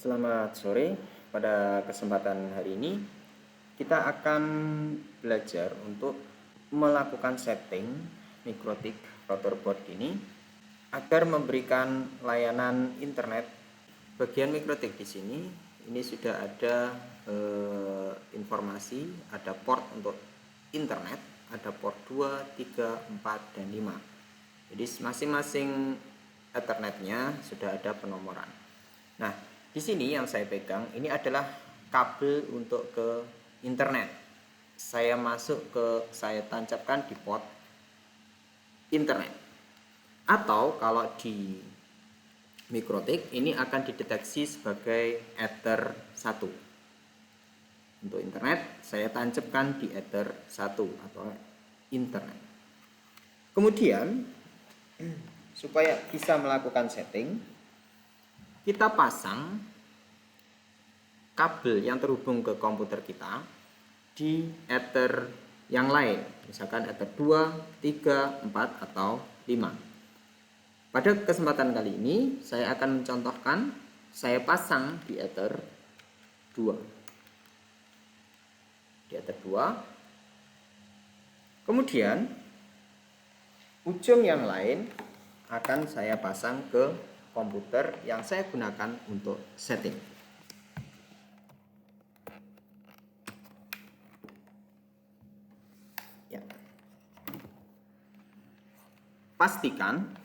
Selamat sore. Pada kesempatan hari ini kita akan belajar untuk melakukan setting Mikrotik router board ini agar memberikan layanan internet. Bagian Mikrotik di sini ini sudah ada informasi, ada port untuk internet, ada port 2, 3, 4 dan 5. Jadi masing-masing Ethernetnya sudah ada penomoran. Nah, di sini yang saya pegang ini adalah kabel untuk ke internet. Saya tancapkan di port internet. Atau kalau di Mikrotik ini akan dideteksi sebagai Ether 1. Untuk internet saya tancapkan di Ether 1 atau internet. Kemudian supaya bisa melakukan setting, kita pasang kabel yang terhubung ke komputer kita di Ether yang lain, misalkan Ether 2, 3, 4, atau 5. Pada kesempatan kali ini saya akan mencontohkan saya pasang di Ether 2. Di Ether 2. Kemudian ujung yang lain akan saya pasang ke komputer yang saya gunakan untuk setting. Ya. Pastikan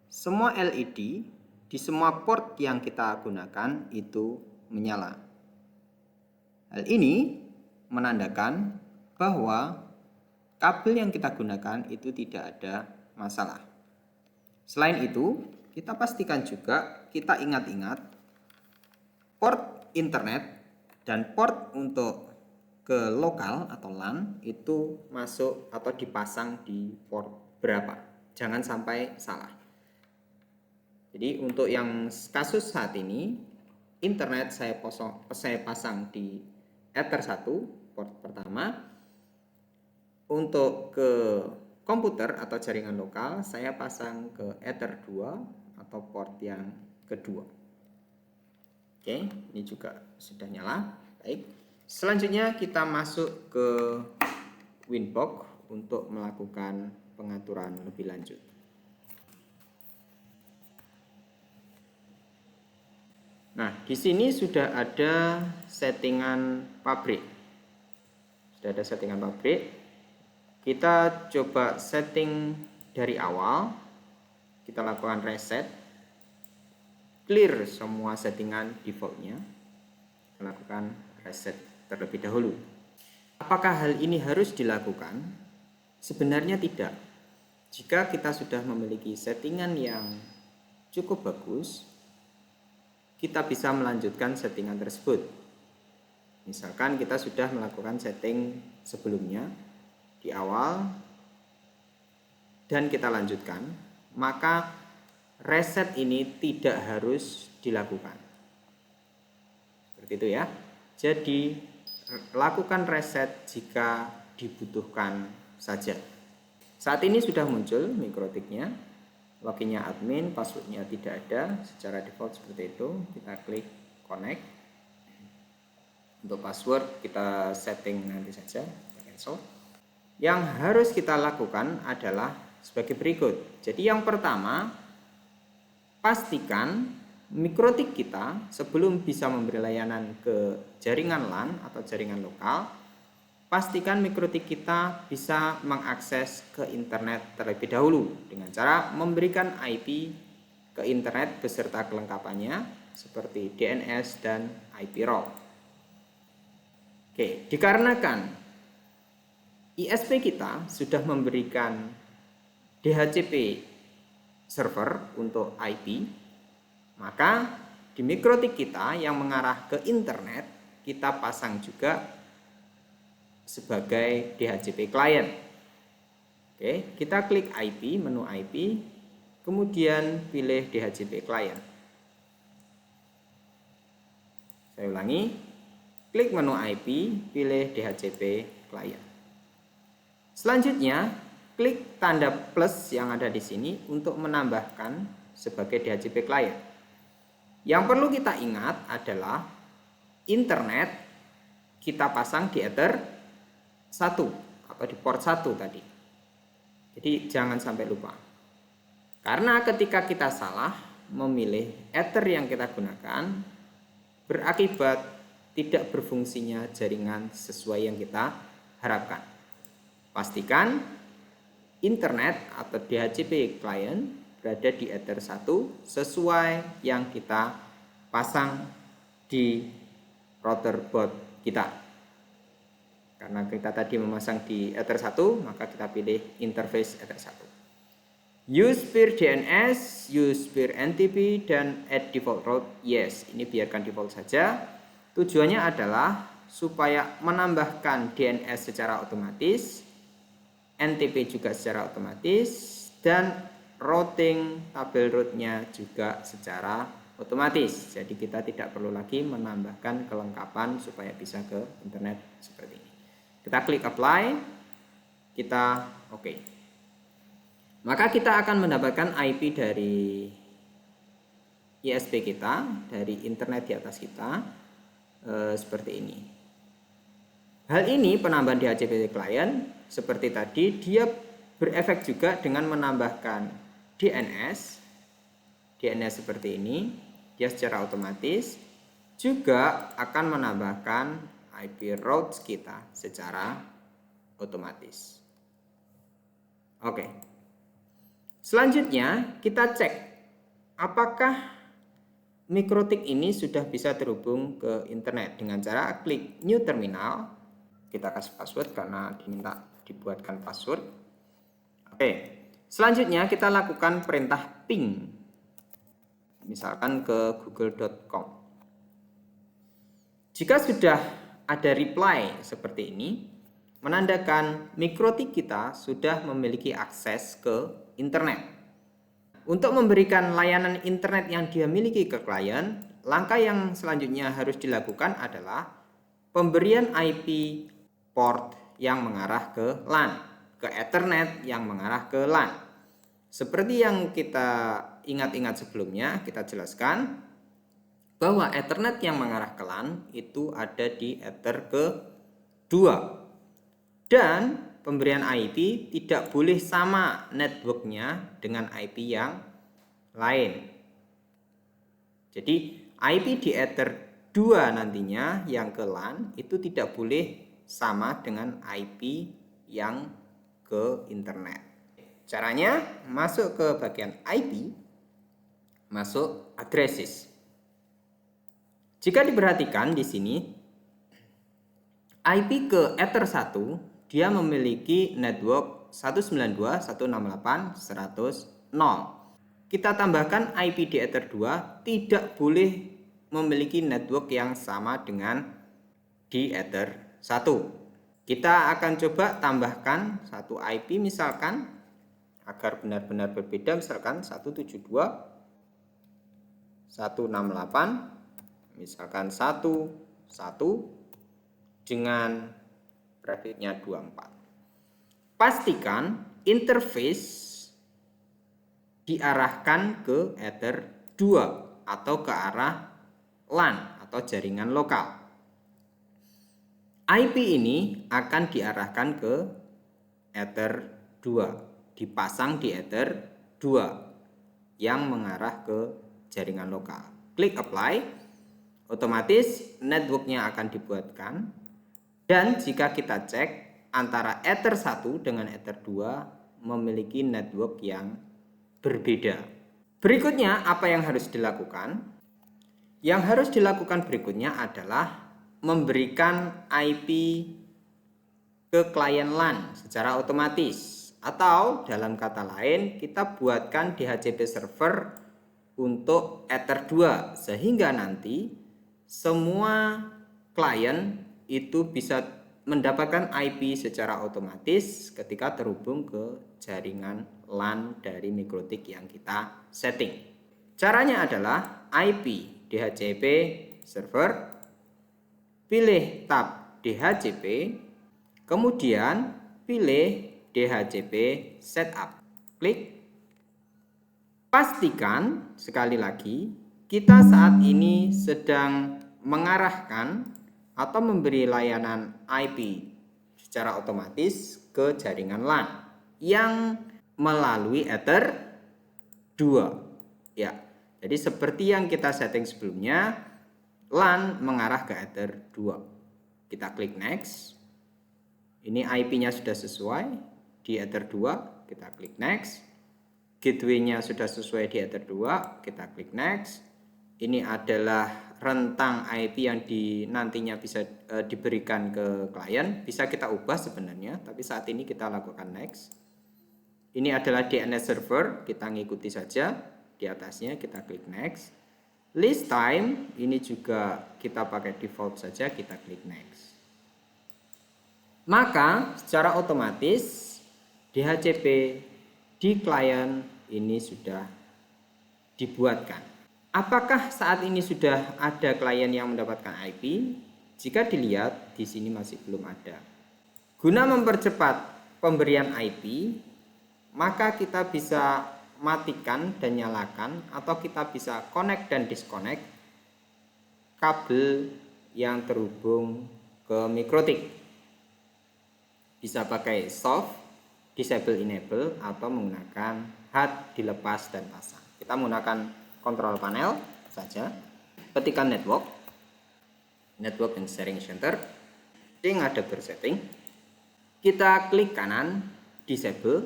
semua LED di semua port yang kita gunakan itu menyala. Hal ini menandakan bahwa kabel yang kita gunakan itu tidak ada masalah. Selain itu, kita pastikan juga kita ingat-ingat port internet dan port untuk ke lokal atau LAN itu masuk atau dipasang di port berapa. Jangan sampai salah. Jadi untuk yang kasus saat ini, internet saya pasang di Ether 1 port pertama. Untuk ke komputer atau jaringan lokal saya pasang ke Ether 2 atau port yang kedua. Oke, ini juga sudah nyala. Baik. Selanjutnya kita masuk ke Winbox untuk melakukan pengaturan lebih lanjut. Nah, di sini sudah ada settingan pabrik. Sudah ada settingan pabrik. Kita coba setting dari awal. Kita lakukan reset. Clear semua settingan defaultnya. Kita lakukan reset terlebih dahulu. Apakah hal ini harus dilakukan? Sebenarnya tidak. Jika kita sudah memiliki settingan yang cukup bagus, kita bisa melanjutkan settingan tersebut. Misalkan kita sudah melakukan setting sebelumnya di awal dan kita lanjutkan, maka reset ini tidak harus dilakukan. Seperti itu ya. Jadi lakukan reset jika dibutuhkan saja. Saat ini sudah muncul Mikrotiknya, loginnya admin, passwordnya tidak ada, secara default seperti itu. Kita klik connect. Untuk password kita setting nanti saja, cancel. Yang harus kita lakukan adalah sebagai berikut. Jadi yang pertama, pastikan Mikrotik kita sebelum bisa memberi layanan ke jaringan LAN atau jaringan lokal, pastikan Mikrotik kita bisa mengakses ke internet terlebih dahulu dengan cara memberikan IP ke internet beserta kelengkapannya seperti DNS dan IP role. Oke, dikarenakan ISP kita sudah memberikan DHCP server untuk IP, maka di Mikrotik kita yang mengarah ke internet kita pasang juga sebagai DHCP client. Oke, kita klik IP, menu IP, kemudian pilih DHCP client. Saya ulangi, klik menu IP, pilih DHCP client. Selanjutnya, klik tanda plus yang ada di sini untuk menambahkan sebagai DHCP client. Yang perlu kita ingat adalah internet kita pasang di Ether 1 atau di port 1 tadi. Jadi jangan sampai lupa. Karena ketika kita salah memilih Ether yang kita gunakan, berakibat tidak berfungsinya jaringan sesuai yang kita harapkan. Pastikan internet atau DHCP client berada di Ether 1 sesuai yang kita pasang di router board kita. Karena kita tadi memasang di Ether 1, maka kita pilih interface Ether 1. Use peer DNS, use peer NTP, dan add default route. Yes, ini biarkan default saja. Tujuannya adalah supaya menambahkan DNS secara otomatis, NTP juga secara otomatis, dan routing tabel route-nya juga secara otomatis. Jadi kita tidak perlu lagi menambahkan kelengkapan supaya bisa ke internet seperti ini. Kita klik apply, kita oke. Maka kita akan mendapatkan IP dari ISP kita, dari internet di atas kita, seperti ini. Hal ini penambahan DHCP client seperti tadi, dia berefek juga dengan menambahkan DNS seperti ini, dia secara otomatis juga akan menambahkan IP routes kita secara otomatis. Oke. Selanjutnya kita cek apakah MikroTik ini sudah bisa terhubung ke internet dengan cara klik New Terminal. Kita kasih password karena diminta dibuatkan password. Oke. Selanjutnya kita lakukan perintah ping. Misalkan ke google.com. Jika sudah ada reply seperti ini, menandakan MikroTik kita sudah memiliki akses ke internet. Untuk memberikan layanan internet yang dia miliki ke klien, langkah yang selanjutnya harus dilakukan adalah pemberian IP port yang mengarah ke LAN, ke Ethernet yang mengarah ke LAN. Seperti yang kita ingat-ingat sebelumnya, kita jelaskan bahwa Ethernet yang mengarah ke LAN itu ada di Ether ke-2. Dan pemberian IP tidak boleh sama networknya dengan IP yang lain. Jadi IP di Ether 2 nantinya yang ke LAN itu tidak boleh sama dengan IP yang ke internet. Caranya masuk ke bagian IP, masuk addresses. Jika diperhatikan di sini IP ke Ether 1 dia memiliki network 192.168.100.0. Kita tambahkan IP di Ether 2 tidak boleh memiliki network yang sama dengan di Ether 1. Kita akan coba tambahkan satu IP misalkan agar benar-benar berbeda, misalkan 172.168 misalkan 11 dengan bracketnya 24. Pastikan interface diarahkan ke Ether 2 atau ke arah LAN atau jaringan lokal. IP ini akan diarahkan ke Ether 2, dipasang di Ether 2 yang mengarah ke jaringan lokal. Klik apply, otomatis networknya akan dibuatkan. Dan jika kita cek antara Ether 1 dengan Ether 2 memiliki network yang berbeda. Berikutnya apa yang harus dilakukan? Yang harus dilakukan berikutnya adalah memberikan IP ke klien LAN secara otomatis. Atau dalam kata lain kita buatkan DHCP server untuk Ether 2 sehingga nanti semua klien itu bisa mendapatkan IP secara otomatis ketika terhubung ke jaringan LAN dari MikroTik yang kita setting. Caranya adalah IP DHCP server, pilih tab DHCP, kemudian pilih DHCP setup. Klik. Pastikan sekali lagi kita saat ini sedang mengarahkan atau memberi layanan IP secara otomatis ke jaringan LAN yang melalui Ether 2. Ya, jadi seperti yang kita setting sebelumnya, LAN mengarah ke Ether 2. Kita klik next. Ini IP-nya sudah sesuai di Ether 2, kita klik next. Gateway-nya sudah sesuai di Ether 2, kita klik next. Ini adalah rentang IP yang nantinya bisa diberikan ke klien. Bisa kita ubah sebenarnya, tapi saat ini kita lakukan next. Ini adalah DNS server, kita ngikuti saja. Di atasnya kita klik next. List time, ini juga kita pakai default saja, kita klik next. Maka secara otomatis DHCP di klien ini sudah dibuatkan. Apakah saat ini sudah ada klien yang mendapatkan IP? Jika dilihat di sini masih belum ada. Guna mempercepat pemberian IP, maka kita bisa matikan dan nyalakan, atau kita bisa connect dan disconnect kabel yang terhubung ke MikroTik. Bisa pakai soft, disable enable, atau menggunakan hard dilepas dan pasang. Kita menggunakan control panel saja, ketikkan network and sharing center, setting adapter setting, kita klik kanan disable,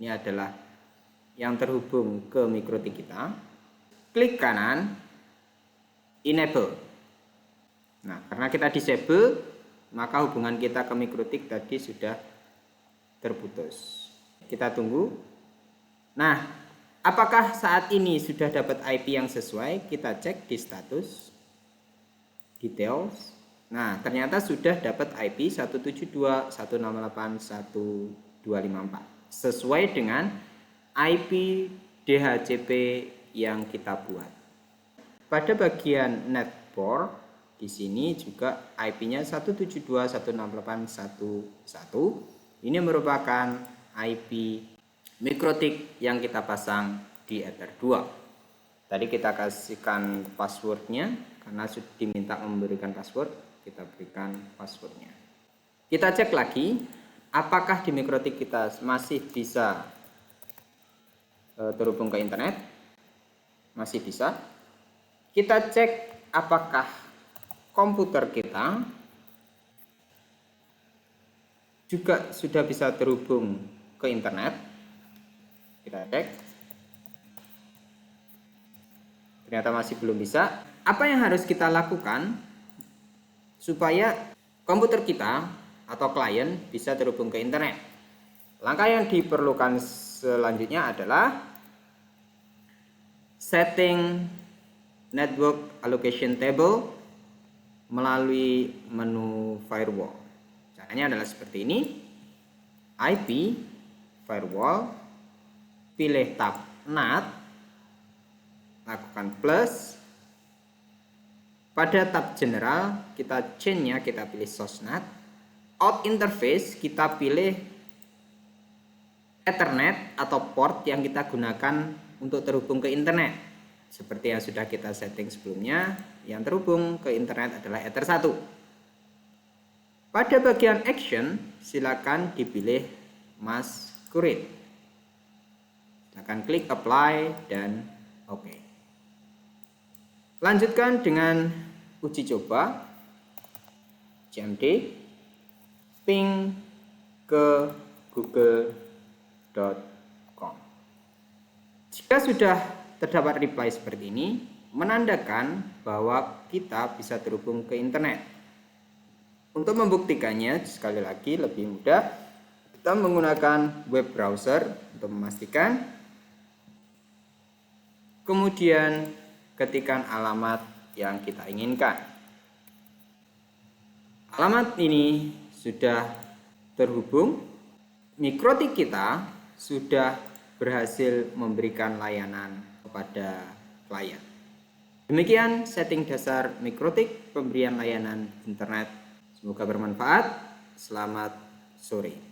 ini adalah yang terhubung ke MikroTik kita, klik kanan enable. Nah, karena kita disable, maka hubungan kita ke MikroTik tadi sudah terputus. Kita tunggu. Nah, apakah saat ini sudah dapat IP yang sesuai? Kita cek di status details. Nah, ternyata sudah dapat IP 172.168.1.254 sesuai dengan IP DHCP yang kita buat. Pada bagian net port di sini juga IP-nya 172.168.1.1. Ini merupakan IP MikroTik yang kita pasang di Ether 2. Tadi kita kasihkan passwordnya, karena sudah diminta memberikan password, kita berikan passwordnya. Kita cek lagi, apakah di MikroTik kita masih bisa terhubung ke internet? Masih bisa. Kita cek apakah komputer kita juga sudah bisa terhubung ke internet. Kita cek, ternyata masih belum bisa. Apa yang harus kita lakukan supaya komputer kita atau klien bisa terhubung ke internet? Langkah yang diperlukan selanjutnya adalah setting network allocation table melalui menu firewall. Caranya adalah seperti ini. IP firewall, pilih tab NAT, lakukan plus. Pada tab general, kita chain-nya kita pilih source NAT. Out interface kita pilih Ethernet atau port yang kita gunakan untuk terhubung ke internet. Seperti yang sudah kita setting sebelumnya, yang terhubung ke internet adalah Ether 1. Pada bagian action, silakan dipilih masquerade. Silakan klik apply dan oke. Lanjutkan dengan uji coba CMD ping ke google.com. Jika sudah terdapat reply seperti ini, menandakan bahwa kita bisa terhubung ke internet. Untuk membuktikannya, sekali lagi lebih mudah, kita menggunakan web browser untuk memastikan. Kemudian ketikkan alamat yang kita inginkan. Alamat ini sudah terhubung. MikroTik kita sudah berhasil memberikan layanan kepada klien. Demikian setting dasar MikroTik pemberian layanan internet. Semoga bermanfaat. Selamat sore.